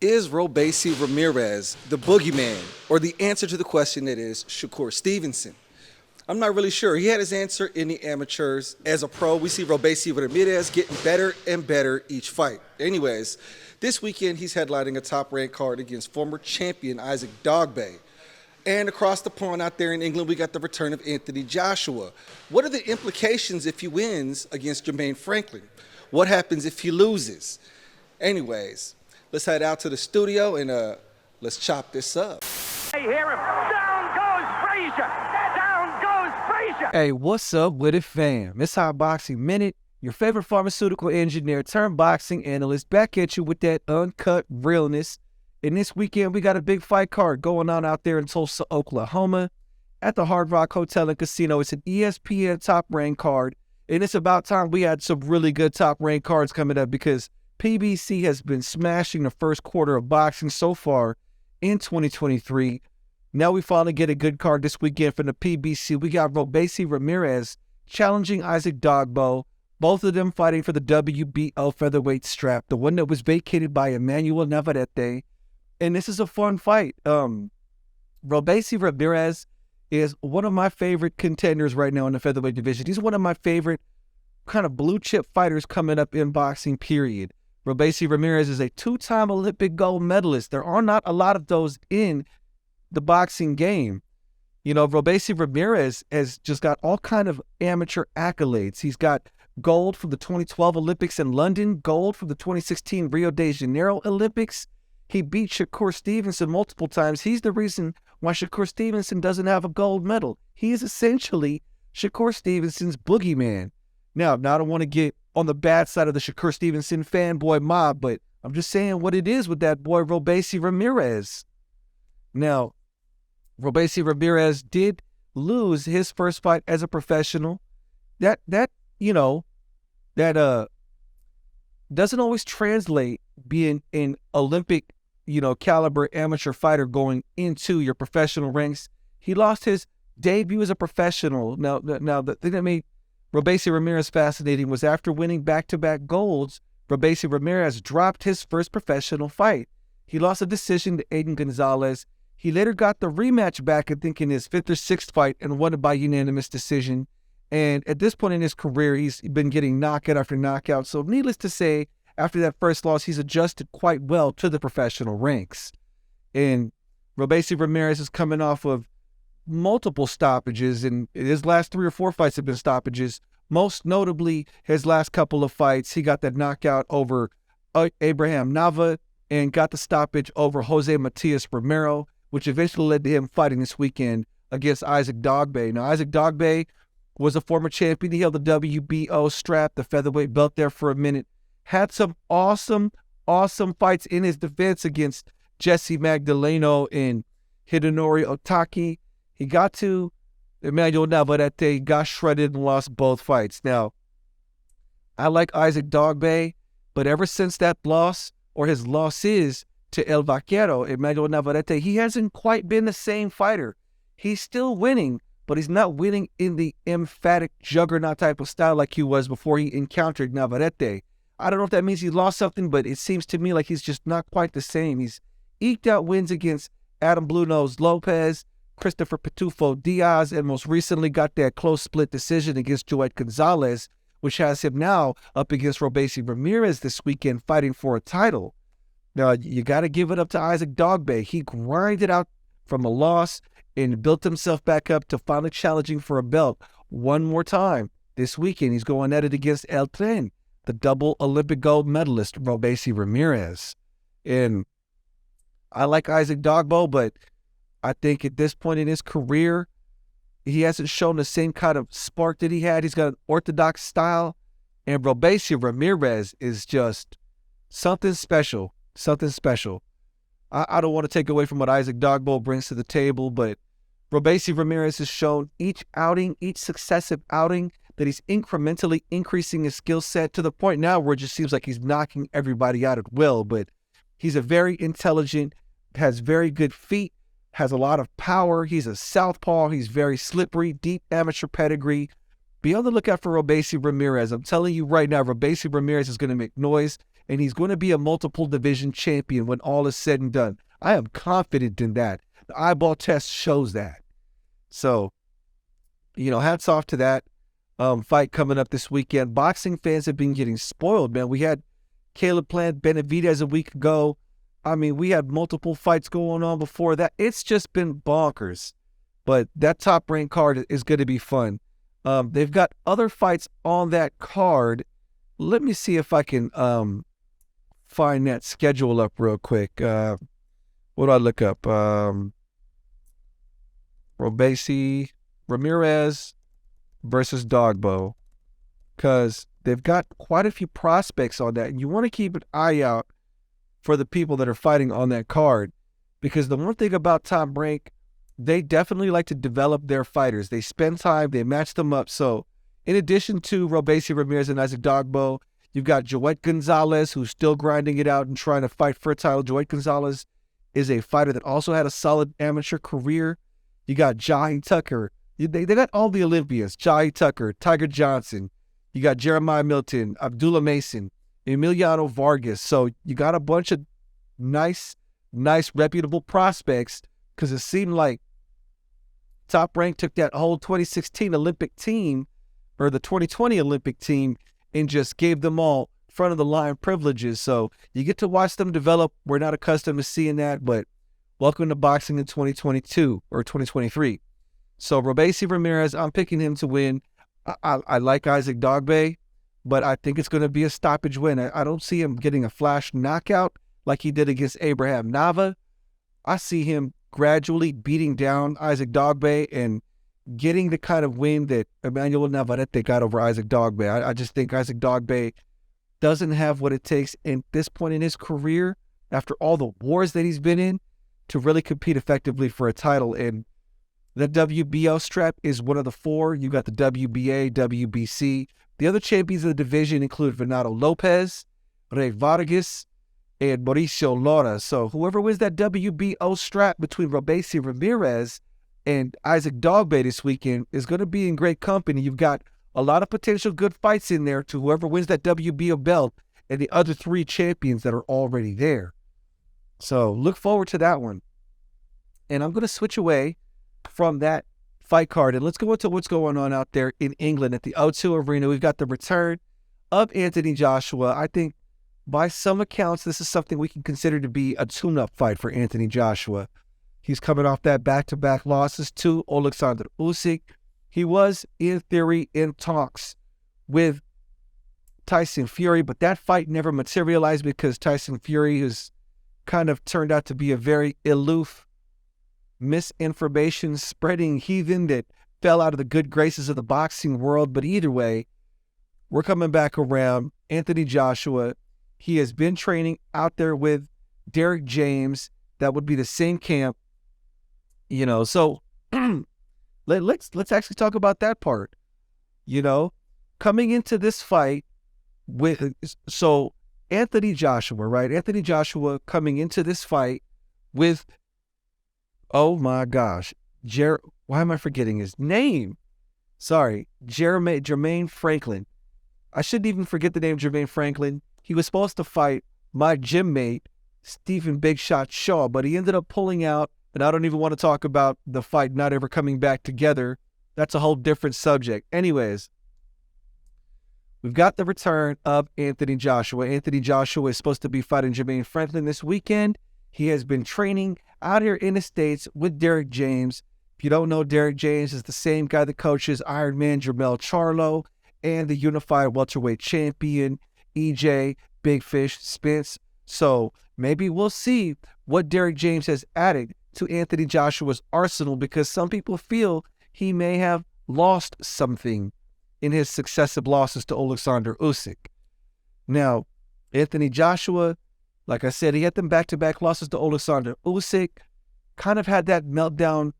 Is Robeisy Ramirez the boogeyman, or the answer to the question that is Shakur Stevenson? I'm not really sure. He had his answer in the amateurs. As a pro, we see Robeisy Ramirez getting better and better each fight. Anyways, this weekend he's headlining a top-ranked card against former champion Isaac Dogboe. And across the pond out there in England, we got the return of Anthony Joshua. What are the implications if he wins against Jermaine Franklin? What happens if he loses? Anyways, let's head out to the studio and let's chop this up. Hey, hear him. Down goes Frazier. Down goes Frazier. Hey, what's up with it, fam? It's our Boxing Minute, your favorite pharmaceutical engineer turned boxing analyst, back at you with that uncut realness. And this weekend, we got a big fight card going on out there in Tulsa, Oklahoma at the Hard Rock Hotel and Casino. It's an ESPN top-ranked card, and it's about time we had some really good top-ranked cards coming up because PBC has been smashing the first quarter of boxing so far in 2023. Now we finally get a good card this weekend from the PBC. We got Robeisy Ramirez challenging Isaac Dogboe, both of them fighting for the WBO featherweight strap, the one that was vacated by Emmanuel Navarrete. And this is a fun fight. Robeisy Ramirez is one of my favorite contenders right now in the featherweight division. He's one of my favorite kind of blue chip fighters coming up in boxing, period. Robeisy Ramirez is a two-time Olympic gold medalist. There are not a lot of those in the boxing game. You know, Robeisy Ramirez has just got all kind of amateur accolades. He's got gold from the 2012 Olympics in London, gold from the 2016 Rio de Janeiro Olympics. He beat Shakur Stevenson multiple times. He's the reason why Shakur Stevenson doesn't have a gold medal. He is essentially Shakur Stevenson's boogeyman. Now, I don't want to get on the bad side of the Shakur Stevenson fanboy mob, but I'm just saying what it is with that boy Robeisy Ramirez. Now, Robeisy Ramirez did lose his first fight as a professional. That doesn't always translate being an Olympic, caliber amateur fighter going into your professional ranks. He lost his debut as a professional. Now the thing that made Robeisy Ramirez fascinating was after winning back-to-back golds, Robeisy Ramirez dropped his first professional fight. He lost a decision to Aiden Gonzalez. He later got the rematch back, I think, in his fifth or sixth fight and won it by unanimous decision. And at this point in his career, he's been getting knockout after knockout. So needless to say, after that first loss, he's adjusted quite well to the professional ranks. And Robeisy Ramirez is coming off of multiple stoppages, and his last 3 or 4 fights have been stoppages. Most notably, his last couple of fights, he got that knockout over Abraham Nava and got the stoppage over Jose Matias Romero, which eventually led to him fighting this weekend against Isaac Dogboe. Now, Isaac Dogboe was a former champion. He held the WBO strap, the featherweight belt there for a minute. Had some awesome fights in his defense against Jesse Magdaleno and Hidenori Otaki. He got to Emmanuel Navarrete, got shredded and lost both fights. Now, I like Isaac Dogboe, but ever since that loss, or his losses to El Vaquero, Emmanuel Navarrete, he hasn't quite been the same fighter. He's still winning, but he's not winning in the emphatic juggernaut type of style like he was before he encountered Navarrete. I don't know if that means he lost something, but it seems to me like he's just not quite the same. He's eked out wins against Adam Blue Nose Lopez, Christopher Pitufo Diaz, and most recently got that close split decision against Joet Gonzalez, which has him now up against Robeisy Ramirez this weekend fighting for a title. Now, you got to give it up to Isaac Dogboe. He grinded out from a loss and built himself back up to finally challenging for a belt one more time. This weekend, he's going at it against El Tren, the double Olympic gold medalist, Robeisy Ramirez. And I like Isaac Dogboe, but I think at this point in his career, he hasn't shown the same kind of spark that he had. He's got an orthodox style, and Robeisy Ramirez is just something special. I don't want to take away from what Isaac Dogboe brings to the table, but Robeisy Ramirez has shown each successive outing, that he's incrementally increasing his skill set to the point now where it just seems like he's knocking everybody out at will. But he's a very intelligent, has very good feet, has a lot of power. He's a southpaw. He's very slippery, deep amateur pedigree. Be on the lookout for Robeisy Ramirez. I'm telling you right now, Robeisy Ramirez is going to make noise and he's going to be a multiple division champion when all is said and done. I am confident in that. The eyeball test shows that. So, hats off to that fight coming up this weekend. Boxing fans have been getting spoiled, man. We had Caleb Plant Benavidez a week ago. I mean, we had multiple fights going on before that. It's just been bonkers. But that top-ranked card is going to be fun. They've got other fights on that card. Let me see if I can find that schedule up real quick. What do I look up? Robeisy, Ramirez versus Dogbo. Because they've got quite a few prospects on that. And you want to keep an eye out for the people that are fighting on that card. Because the one thing about Top Rank, they definitely like to develop their fighters. They spend time, they match them up. So in addition to Robeisy, Ramirez, and Isaac Dogbo, you've got Joet Gonzalez, who's still grinding it out and trying to fight for a title. Joet Gonzalez is a fighter that also had a solid amateur career. You got Jahi Tucker. They got all the Olympians. Jahi Tucker, Tiger Johnson. You got Jeremiah Milton, Abdullah Mason, Emiliano Vargas. So you got a bunch of nice, reputable prospects, because it seemed like Top Rank took that whole 2016 Olympic team, or the 2020 Olympic team, and just gave them all front of the line privileges. So you get to watch them develop. We're not accustomed to seeing that, but welcome to boxing in 2022 or 2023. So Robeisy Ramirez, I'm picking him to win. I like Isaac Dogbe, but I think it's going to be a stoppage win. I don't see him getting a flash knockout like he did against Abraham Nava. I see him gradually beating down Isaac Dogbe and getting the kind of win that Emmanuel Navarrete got over Isaac Dogbe. I just think Isaac Dogbe doesn't have what it takes at this point in his career, after all the wars that he's been in, to really compete effectively for a title. And the WBO strap is one of the four. You got the WBA, WBC. The other champions of the division include Venado Lopez, Rey Vargas, and Mauricio Lara. So whoever wins that WBO strap between Robeisy Ramirez and Isaac Dogbe this weekend is going to be in great company. You've got a lot of potential good fights in there to whoever wins that WBO belt and the other three champions that are already there. So look forward to that one. And I'm going to switch away from that fight card, and let's go into what's going on out there in England at the O2 Arena. We've got the return of Anthony Joshua. I think by some accounts, this is something we can consider to be a tune-up fight for Anthony Joshua. He's coming off that back-to-back losses to Alexander Usyk. He was, in theory, in talks with Tyson Fury, but that fight never materialized because Tyson Fury has kind of turned out to be a very aloof, misinformation spreading heathen that fell out of the good graces of the boxing world. But either way, we're coming back around. Anthony Joshua, he has been training out there with Derek James. That would be the same camp, so let's actually talk about that part. Coming into this fight so Anthony Joshua, right? Anthony Joshua coming into this fight with, oh my gosh, why am I forgetting his name? Sorry, Jermaine Franklin. I shouldn't even forget the name Jermaine Franklin. He was supposed to fight my gym mate, Stephen Big Shot Shaw, but he ended up pulling out, and I don't even want to talk about the fight not ever coming back together. That's a whole different subject. Anyways, we've got the return of Anthony Joshua. Anthony Joshua is supposed to be fighting Jermaine Franklin this weekend. He has been training out here in the States with Derek James. If you don't know, Derek James is the same guy that coaches Iron Man Jermell Charlo and the unified welterweight champion EJ Big Fish Spence. So maybe we'll see what Derek James has added to Anthony Joshua's arsenal, because some people feel he may have lost something in his successive losses to Alexander Usyk. Now, Anthony Joshua, like I said, he had them back-to-back losses to Alexander Usyk, kind of had that meltdown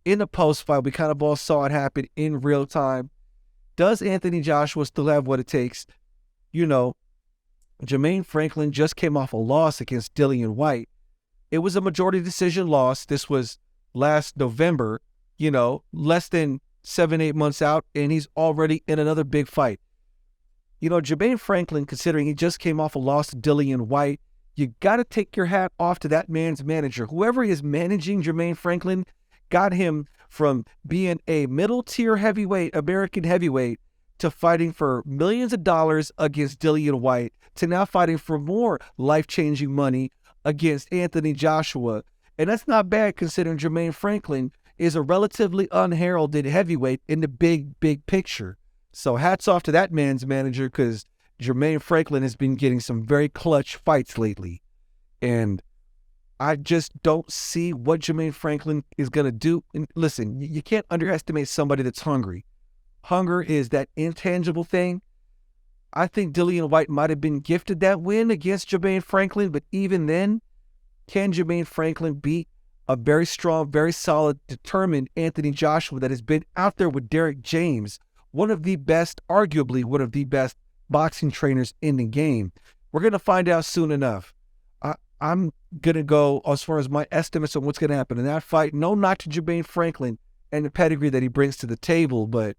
in the post-fight. We kind of all saw it happen in real time. Does Anthony Joshua still have what it takes? Jermaine Franklin just came off a loss against Dillian White. It was a majority decision loss. This was last November, less than 7-8 months out, and he's already in another big fight. Jermaine Franklin, considering he just came off a loss to Dillian White, you got to take your hat off to that man's manager. Whoever is managing Jermaine Franklin got him from being a middle-tier heavyweight, American heavyweight, to fighting for millions of dollars against Dillian White, to now fighting for more life-changing money against Anthony Joshua. And that's not bad considering Jermaine Franklin is a relatively unheralded heavyweight in the big, big picture. So hats off to that man's manager, because Jermaine Franklin has been getting some very clutch fights lately. And I just don't see what Jermaine Franklin is going to do. And listen, you can't underestimate somebody that's hungry. Hunger is that intangible thing. I think Dillian White might have been gifted that win against Jermaine Franklin, but even then, can Jermaine Franklin beat a very strong, very solid, determined Anthony Joshua that has been out there with Derek James, one of the best, arguably one of the best boxing trainers in the game? We're going to find out soon enough. I'm going to go as far as my estimates on what's going to happen in that fight. No, not to Jermaine Franklin and the pedigree that he brings to the table, but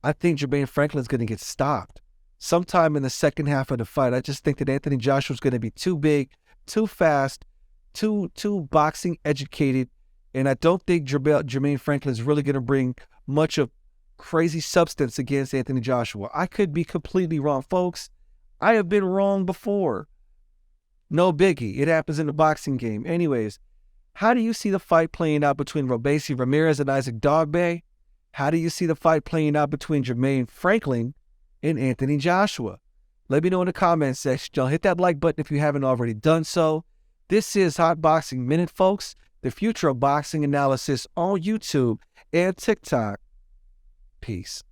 I think Jermaine Franklin's going to get stopped sometime in the second half of the fight. I just think that Anthony Joshua's going to be too big, too fast, too boxing educated, and I don't think Jermaine Franklin is really going to bring much of crazy substance against Anthony Joshua. I could be completely wrong, folks. I have been wrong before. No biggie. It happens in the boxing game. Anyways, how do you see the fight playing out between Robeisy Ramirez and Isaac Dogboe? How do you see the fight playing out between Jermaine Franklin and Anthony Joshua? Let me know in the comments section. Y'all hit that like button if you haven't already done so. This is Hot Boxing Minute, folks. The future of boxing analysis on YouTube and TikTok. Peace.